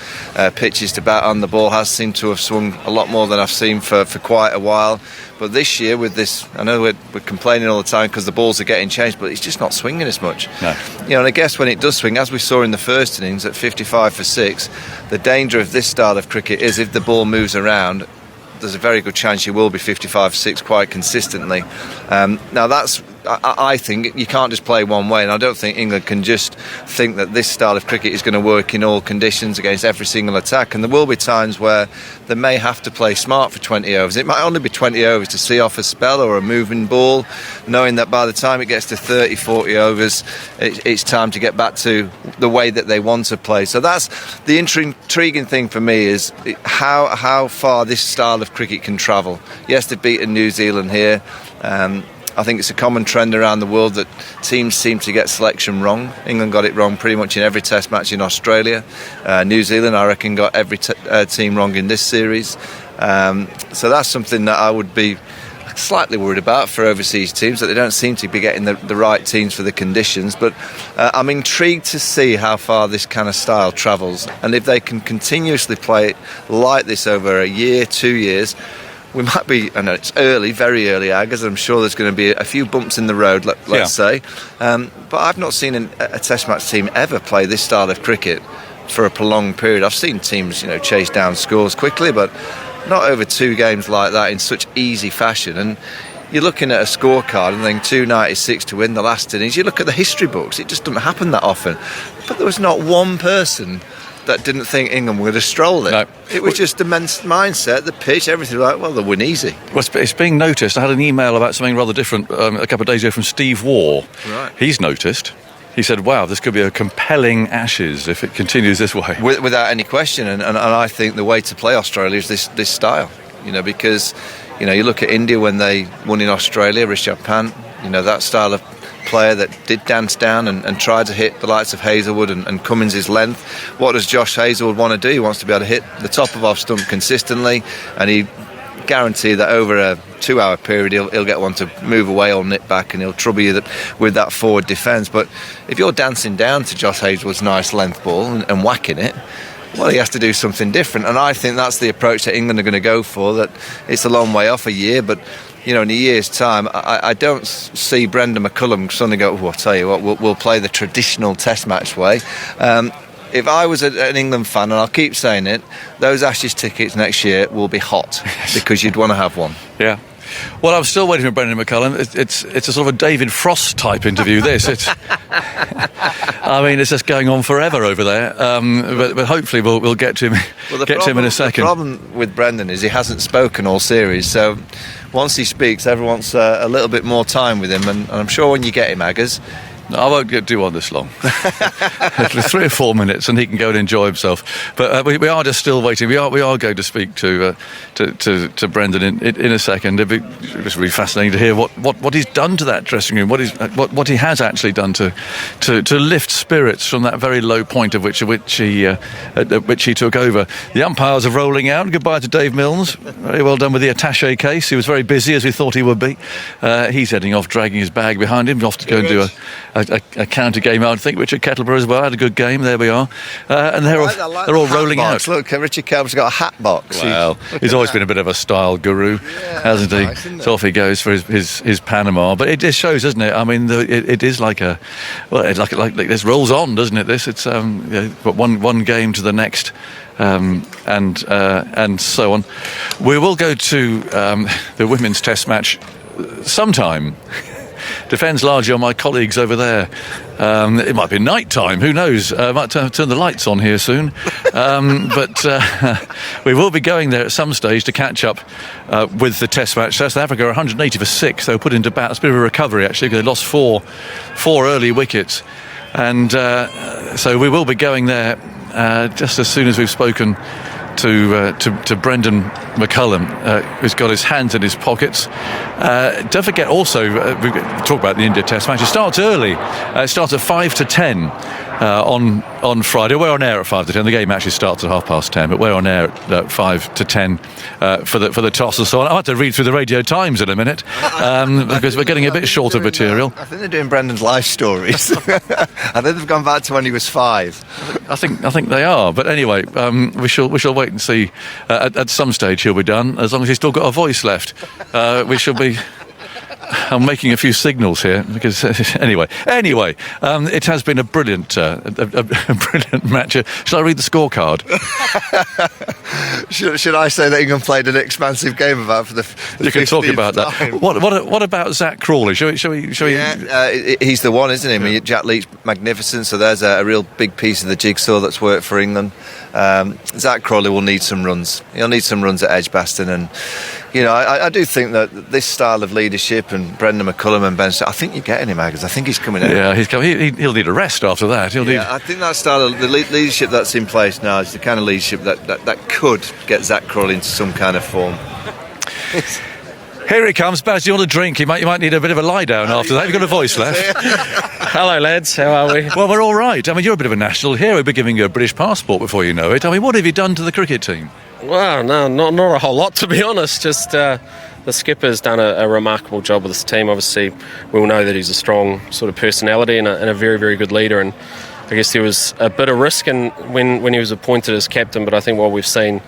pitches to bat on. The ball has seemed to have swung a lot more than I've seen for quite a while. But this year, with this, I know we're complaining all the time because the balls are getting changed, but it's just not swinging as much. No. And I guess when it does swing, as we saw in the first innings at 55 for 6, the danger of this style of cricket is if the ball moves around, there's a very good chance you will be 55 for 6 quite consistently. Now that's, I think you can't just play one way, and I don't think England can just think that this style of cricket is going to work in all conditions against every single attack, and there will be times where they may have to play smart for 20 overs. It might only be 20 overs to see off a spell or a moving ball, knowing that by the time it gets to 30, 40 overs, it's time to get back to the way that they want to play. So that's the intriguing thing for me, is how far this style of cricket can travel. Yes, they've beaten New Zealand here. I think it's a common trend around the world that teams seem to get selection wrong. England got it wrong pretty much in every Test match in Australia. New Zealand, I reckon, got every team wrong in this series. So that's something that I would be slightly worried about for overseas teams, that they don't seem to be getting the right teams for the conditions. But I'm intrigued to see how far this kind of style travels, and if they can continuously play it like this over a year, 2 years. We might be, I know it's early, very early, Aggers. I'm sure there's going to be a few bumps in the road, let's say. But I've not seen a Test match team ever play this style of cricket for a prolonged period. I've seen teams, chase down scores quickly, but not over 2 games like that in such easy fashion. And you're looking at a scorecard and then 296 to win the last innings. You look at the history books, it just doesn't happen that often. But there was not one person that didn't think England were going to stroll it. No. It was just the mindset, the pitch, everything like, well, they'll win easy. Well, it's being noticed. I had an email about something rather different a couple of days ago from Steve Waugh. Right. He's noticed. He said, wow, this could be a compelling Ashes if it continues this way. Without any question. And I think the way to play Australia is this style. Because, you look at India when they won in Australia, Rishabh Pant, that style of player that did dance down and tried to hit the likes of Hazelwood and Cummins' length. What does Josh Hazelwood want to do? He wants to be able to hit the top of off stump consistently, and he guarantee that over a 2-hour period he'll get one to move away or nip back, and he'll trouble you with that forward defence. But if you're dancing down to Josh Hazelwood's nice length ball and whacking it, well, he has to do something different, and I think that's the approach that England are going to go for. That it's a long way off, a year, but in a year's time, I don't see Brendan McCullum suddenly go, I'll tell you what, we'll play the traditional Test match way. If I was an England fan, and I'll keep saying it, those Ashes tickets next year will be hot, because you'd want to have one. Yeah. Well, I'm still waiting for Brendan McCullum. It's a sort of a David Frost type interview, this. I mean, it's just going on forever over there. But hopefully we'll get to him. To him in a second. The problem with Brendan is he hasn't spoken all series, so once he speaks, everyone wants a little bit more time with him, and I'm sure when you get him, Aggers, I won't do on this long. 3 or 4 minutes, and he can go and enjoy himself. But we are just still waiting. We are going to speak to Brendan in a second. It'd be just really fascinating to hear what he's done to that dressing room. What he has actually done to lift spirits from that very low point at which he took over. The umpires are rolling out. Goodbye to Dave Milnes. Very well done with the attaché case. He was very busy, as we thought he would be. He's heading off, dragging his bag behind him, off to go and do a counter game. I think Richard Kettleborough as well had a good game. There we are, and they're all rolling out. Look, Richard Kelm's got a hat box. Well, he's always been a bit of a style guru, hasn't he? Nice, So off he goes for his Panama. But it just shows, doesn't it? I mean, it is like like this rolls on, doesn't it? It's one game to the next. And so on. We will go to the women's test match sometime. Depends largely on my colleagues over there. It might be night time, who knows? Might turn the lights on here soon. But we will be going there at some stage to catch up with the test match. South Africa are 180 for 6. They were put into bat. It's a bit of a recovery, actually, because they lost four early wickets. And so we will be going there just as soon as we've spoken to Brendan McCullum, who's got his hands in his pockets. Don't forget also, we talk about the India Test match. It starts early. It starts at 5 to 10 on Friday. We're on air at 5 to 10. The game actually starts at 10:30, but we're on air at 5 to 10 for the toss and so on. I'll have to read through the Radio Times in a minute because we're getting a bit short of material. I think they're doing Brendan's life stories. I think they've gone back to when he was 5. I think they are. But anyway, we shall wait and see. At some stage he'll be done. As long as he's still got a voice left, we shall be. I'm making a few signals here because anyway, it has been a brilliant match. Shall I read the scorecard? should I say that England played an expansive game about for the you can talk about time. that. What about Zach Crawley? Shall we? He's the one, isn't he? I mean, Jack Leach, magnificent. So there's a real big piece of the jigsaw that's worked for England. Zach Crawley will need some runs. He'll need some runs at Edgbaston, and I do think that this style of leadership and Brendan McCullum and Bestow, I think you're getting him, Agus. I think he's coming out. Yeah, he's coming. He'll need a rest after that. I think that style of the leadership that's in place now is the kind of leadership that could get Zach Crawley into some kind of form. Here he comes, Baz. Do you want a drink? You might need a bit of a lie down after that. Have you got a voice left? Hello, lads. How are we? Well, we're all right. I mean, you're a bit of a national hero. We'll be giving you a British passport before you know it. I mean, what have you done to the cricket team? Well, no, not a whole lot, to be honest. Just the skipper's done a remarkable job with this team. Obviously, we all know that he's a strong sort of personality and a very, very good leader. And I guess there was a bit of risk when he was appointed as captain, but I think what we've seen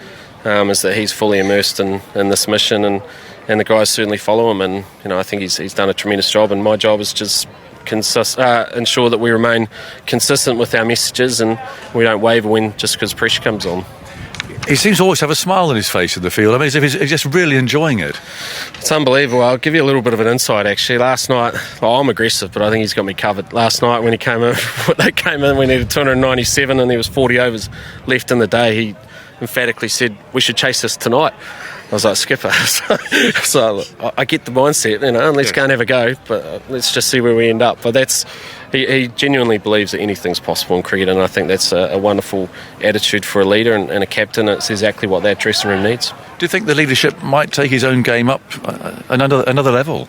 is that he's fully immersed in this mission, and the guys certainly follow him. And I think he's done a tremendous job. And my job is just ensure that we remain consistent with our messages and we don't waver just because pressure comes on. He seems to always have a smile on his face in the field. I mean, as if he's just really enjoying it. It's unbelievable. I'll give you a little bit of an insight, actually. Last night, I'm aggressive, but I think he's got me covered. Last night when he came in, we needed 297 and there was 40 overs left in the day. He emphatically said, we should chase this tonight. I was like, skipper. So I get the mindset, and let's go and have a go, but let's just see where we end up. But he genuinely believes that anything's possible in cricket, and I think that's a wonderful attitude for a leader and a captain. It's exactly what that dressing room needs. Do you think the leadership might take his own game up another level?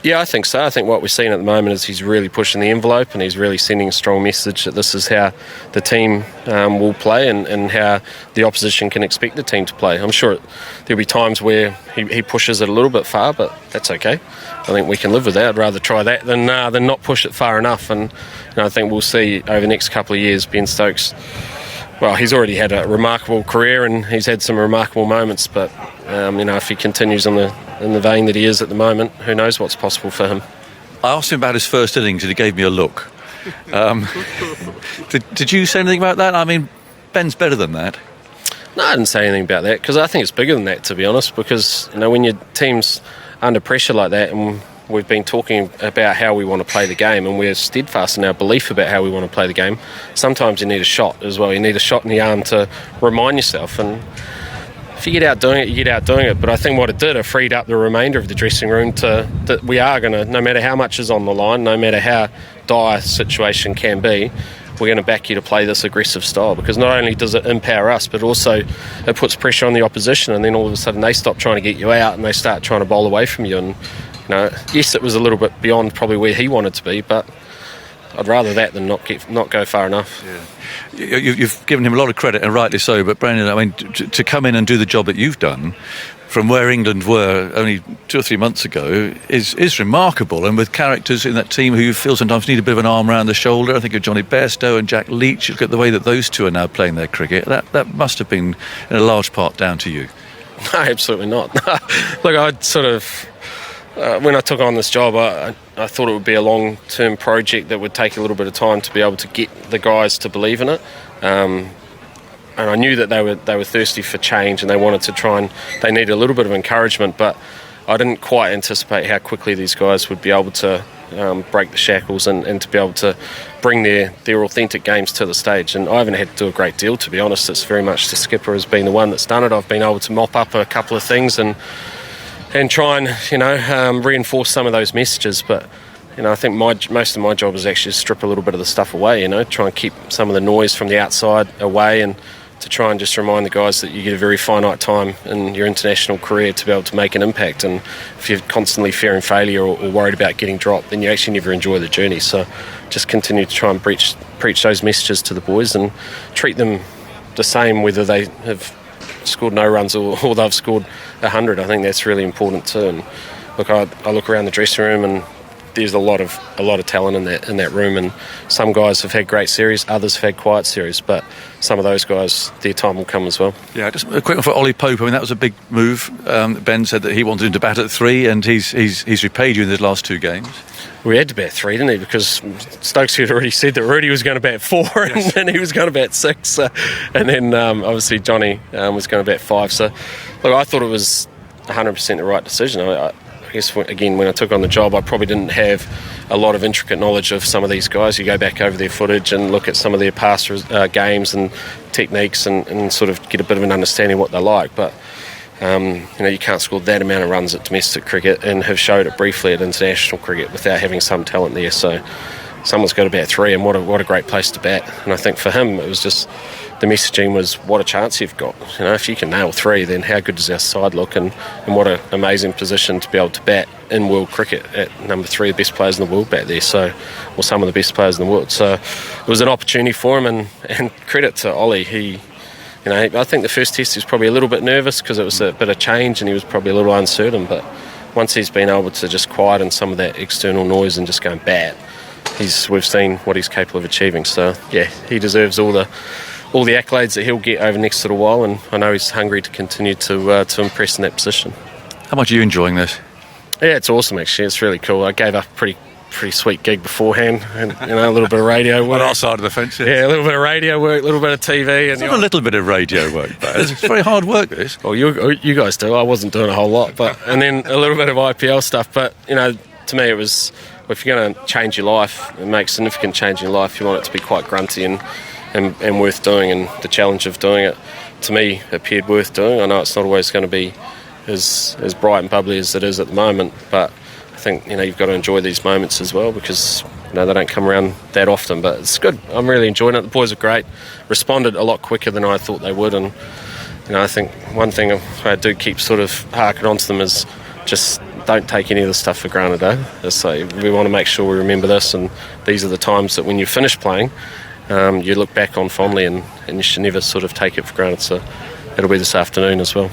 Yeah, I think so. I think what we're seeing at the moment is he's really pushing the envelope and he's really sending a strong message that this is how the team will play and how the opposition can expect the team to play. I'm sure there'll be times where he pushes it a little bit far, but that's okay. I think we can live with that. I'd rather try that than not push it far enough. And I think we'll see over the next couple of years Ben Stokes. Well, he's already had a remarkable career and he's had some remarkable moments, but if he continues in the vein that he is at the moment, who knows what's possible for him. I asked him about his first innings and he gave me a look. Did you say anything about that? I mean, Ben's better than that. No, I didn't say anything about that because I think it's bigger than that, to be honest, because when your team's under pressure like that, and we've been talking about how we want to play the game and we're steadfast in our belief about how we want to play the game, sometimes you need a shot as well. You need a shot in the arm to remind yourself, and if you get out doing it, you get out doing it. But I think what it did, it freed up the remainder of the dressing room that we are going to, no matter how much is on the line, no matter how dire situation can be, we're going to back you to play this aggressive style, because not only does it empower us, but also it puts pressure on the opposition, and then all of a sudden they stop trying to get you out and they start trying to bowl away from you. And yes, it was a little bit beyond probably where he wanted to be, but I'd rather that than not go far enough. Yeah. You've given him a lot of credit, and rightly so, but Brandon, I mean, to come in and do the job that you've done from where England were only 2 or 3 months ago is remarkable, and with characters in that team who you feel sometimes need a bit of an arm around the shoulder. I think of Johnny Bestow and Jack Leach. Look at the way that those two are now playing their cricket. That must have been in a large part down to you. No, absolutely not. Look, I'd sort of... when I took on this job, I thought it would be a long-term project that would take a little bit of time to be able to get the guys to believe in it. And I knew that they were thirsty for change, and they wanted to try, and they needed a little bit of encouragement, but I didn't quite anticipate how quickly these guys would be able to break the shackles and to be able to bring their authentic games to the stage. And I haven't had to do a great deal, to be honest. It's very much the skipper has been the one that's done it. I've been able to mop up a couple of things and try and reinforce some of those messages, but I think most of my job is actually to strip a little bit of the stuff away, try and keep some of the noise from the outside away, and to try and just remind the guys that you get a very finite time in your international career to be able to make an impact. And if you're constantly fearing failure or worried about getting dropped, then you actually never enjoy the journey. So just continue to try and preach those messages to the boys and treat them the same whether they have scored no runs or they've scored 100. I think that's really important too. And look, I look around the dressing room, and there's a lot of talent in that room, and some guys have had great series, others have had quiet series, but some of those guys, their time will come as well. Yeah, just a quick one for Ollie Pope. I mean, that was a big move. Ben said that he wanted him to bat at 3, and he's repaid you in his last 2 games. We had to bat 3, didn't he? Because Stokes had already said that Rudy was going to bat 4, yes. and he was going to bat 6, and then obviously Johnny was going to bat 5. So look, I thought it was 100% the right decision. I guess, again, when I took on the job, I probably didn't have a lot of intricate knowledge of some of these guys. You go back over their footage and look at some of their past games and techniques and sort of get a bit of an understanding of what they're like. But, you can't score that amount of runs at domestic cricket and have showed it briefly at international cricket without having some talent there. So someone's got to bat 3, and what a great place to bat. And I think for him, it was just... the messaging was, what a chance you've got. If you can nail 3, then how good does our side look, and what an amazing position to be able to bat in world cricket at number 3, the best players in the world bat there, or some of the best players in the world. So it was an opportunity for him, and credit to Ollie. I think the first test he was probably a little bit nervous because it was a bit of change and he was probably a little uncertain, but once he's been able to just quieten some of that external noise and just go and bat, we've seen what he's capable of achieving. So yeah, he deserves all the accolades that he'll get over the next little while, and I know he's hungry to continue to impress in that position. How much are you enjoying this? Yeah, it's awesome actually. It's really cool. I gave up a pretty sweet gig beforehand, and a little bit of radio work. On our side of the fence, yeah. A little bit of radio work, a little bit of TV. It's not a little bit of radio work, but it's very hard work, this. Well, you guys do. I wasn't doing a whole lot, and then a little bit of IPL stuff. But to me, it was, if you're going to change your life and make significant change in your life, you want it to be quite grunty and worth doing, and the challenge of doing it, to me, appeared worth doing. I know it's not always going to be as bright and bubbly as it is at the moment, but I think you've got to enjoy these moments as well, because they don't come around that often. But it's good. I'm really enjoying it. The boys are great. Responded a lot quicker than I thought they would, and I think one thing I do keep sort of harking onto them is just don't take any of the stuff for granted. It's like, we want to make sure we remember this, and these are the times that when you finish playing, you look back on fondly, and you should never sort of take it for granted. So it'll be this afternoon as well.